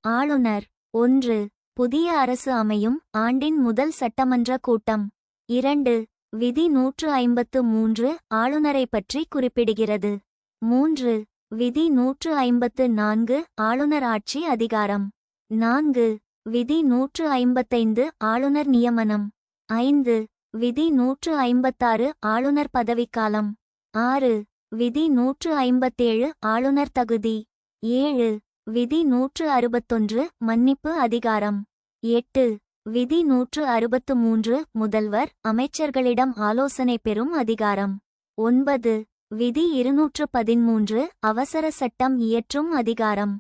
ஆளுநர். 1. புதிய அரசு அமையும் ஆண்டின் முதல் சட்டமன்ற கூட்டம். 2. விதி 153 ஆளுநரை பற்றி குறிப்பிடுகிறது. 3. விதி 154 ஆளுநர் ஆட்சி அதிகாரம். 4. விதி 155 ஆளுநர் நியமனம். 5. விதி 156 ஆளுநர் பதவிக்காலம். 6. விதி 157 ஆளுநர் தகுதி. 7. விதி 161 மன்னிப்பு அதிகாரம். 8. விதி 163 முதல்வர் அமைச்சர்களிடம் ஆலோசனை பெறும் அதிகாரம். 9. விதி 213 அவசர சட்டம் இயற்றும் அதிகாரம்.